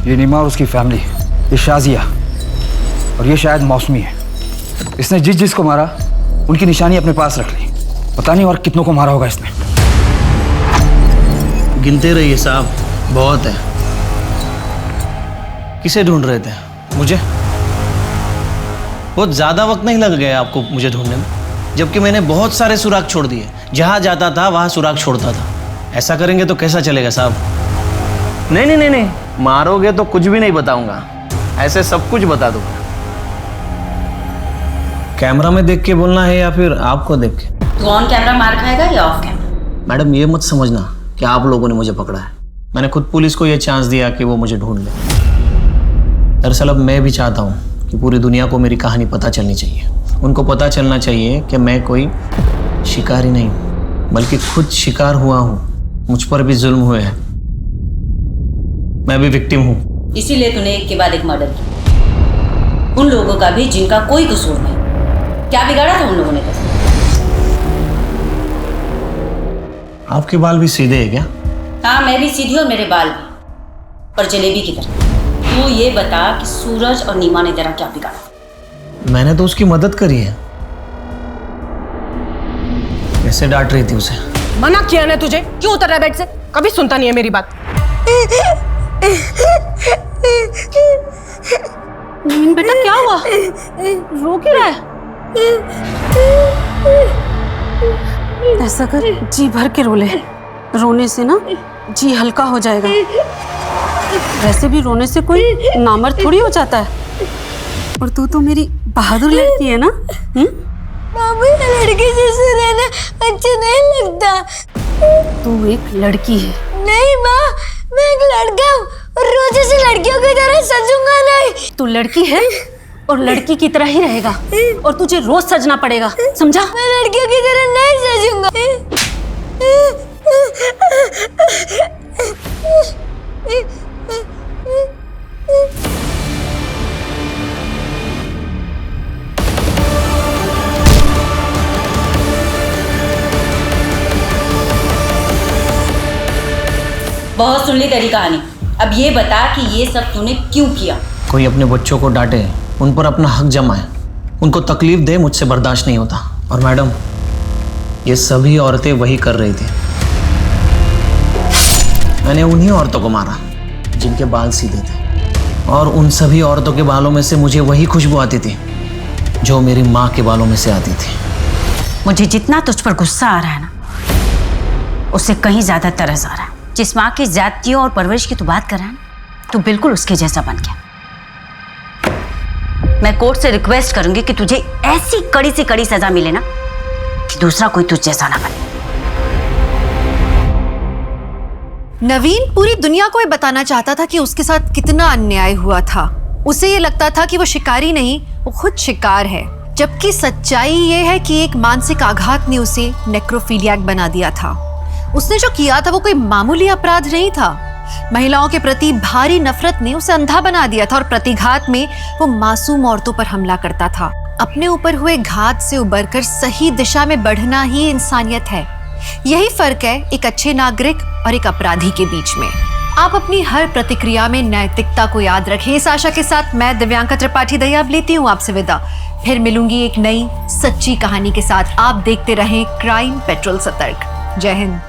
ये नीमा और उसकी फैमिली, ये शाजिया और ये शायद मौसमी है। इसने जिस जिसको मारा उनकी निशानी अपने पास रख ली। पता नहीं और कितनों को मारा होगा इसने। गिनते रहिए साहब, बहुत है। किसे ढूंढ रहे थे? मुझे? बहुत ज्यादा वक्त नहीं लग गया आपको मुझे ढूंढने में, जबकि मैंने बहुत सारे सुराग छोड़ दिए। जहां जाता था वहां सुराग छोड़ता था। ऐसा करेंगे तो कैसा चलेगा साहब? नहीं नहीं नहीं नहीं, मारोगे तो कुछ भी नहीं बताऊंगा, ऐसे सब कुछ बता दूंगा। कैमरा में देख के बोलना है या फिर आपको देख के? तू ऑन कैमरा मार खाएगा या ऑफ कैमरा? मैडम ये मत समझना कि आप लोगों ने मुझे पकड़ा है। मैंने खुद पुलिस को ये चांस दिया कि वो मुझे ढूंढ ले। दरअसल अब मैं भी चाहता हूँ कि पूरी दुनिया को मेरी कहानी पता चलनी चाहिए। उनको पता चलना चाहिए कि मैं कोई शिकारी नहीं बल्कि खुद शिकार हुआ हूँ। मुझ पर भी जुल्म हुए हैं, मैं भी विक्टिम हूँ। इसीलिए तूने एक के बाद एक मर्डर किया, उन लोगों का भी जिनका कोई कसूर नहीं। क्या बिगाड़ा था उन लोगों ने? आपके बाल भी सीधे हैं क्या? हाँ, मैं भी सीधी और मेरे बाल भी, पर जलेबी की तरह। तू ये बता कि सूरज और नीमा ने तेरा क्या बिगाड़ा? मैंने तो उसकी मदद करी है। कैसे डांट रही थी उसे? मना किया ना तुझे, क्यों उतर रहा है बेड से? कभी सुनता नहीं है मेरी बात। नवीन बेटा क्या हुआ? रो क्यों रहा है? ऐसा कर, जी भर के रो ले। रोने से ना जी हल्का हो जाएगा। वैसे भी रोने से कोई नामर्द थोड़ी हो जाता है। और तू तो मेरी बहादुर लड़की है ना? मामू, लड़की जैसे रहना अच्छा नहीं लगता। तू एक लड़की है। नहीं माँ, मैं एक लड़का हूँ और रोज ऐसे लड़कियों की तरह सजूंगा नहीं। तू लड़की है और लड़की की तरह ही रहेगा और तुझे रोज सजना पड़ेगा, समझा? मैं लड़कियों की तरह नहीं सजूंगा। बहुत सुन ली तेरी कहानी, अब ये बता कि ये सब तूने क्यों किया? कोई अपने बच्चों को डांटे, उन पर अपना हक जमाए, उनको तकलीफ दे, मुझसे बर्दाश्त नहीं होता। और मैडम, ये सभी औरतें वही कर रही थी। मैंने उन्हीं औरतों को मारा जिनके बाल सीधे थे, और उन सभी औरतों के बालों में से मुझे वही खुशबू आती थी जो मेरी माँ के बालों में से आती थी। मुझे जितना तुझ पर गुस्सा आ रहा है ना, उससे कहीं ज्यादा तरस आ रहा है। जिस माँ की जातियों और परवरिश की तू बात कर रहा है ना, तू बिल्कुल उसके जैसा बन गया। मैं कोर्ट से रिक्वेस्ट करूंगी कि तुझे ऐसी कड़ी से कड़ी सजा मिले ना कि दूसरा कोई तुझ जैसा ना बने। नवीन पूरी दुनिया को ये बताना चाहता था कि उसके साथ कितना अन्याय हुआ था। उसे ये लगता था कि वो शिकारी नहीं, वो खुद शिकार है, जबकि सच्चाई ये है कि एक मानसिक आघात ने उसे नेक्रोफिलियाक बना दिया था। उसने जो किया था वो कोई मामूली अपराध नहीं था। महिलाओं के प्रति भारी नफरत ने उसे अंधा बना दिया था और प्रतिघात में वो मासूम औरतों पर हमला करता था। अपने ऊपर हुए घात से उबरकर सही दिशा में बढ़ना ही इंसानियत है। यही फर्क है एक अच्छे नागरिक और एक अपराधी के बीच में। आप अपनी हर प्रतिक्रिया में नैतिकता को याद रखें। इस आशा के साथ मैं दिव्यांका त्रिपाठी दया अब लेती हूँ आपसे विदा। फिर मिलूंगी एक नई सच्ची कहानी के साथ। आप देखते रहें क्राइम पेट्रोल सतर्क। जय हिंद।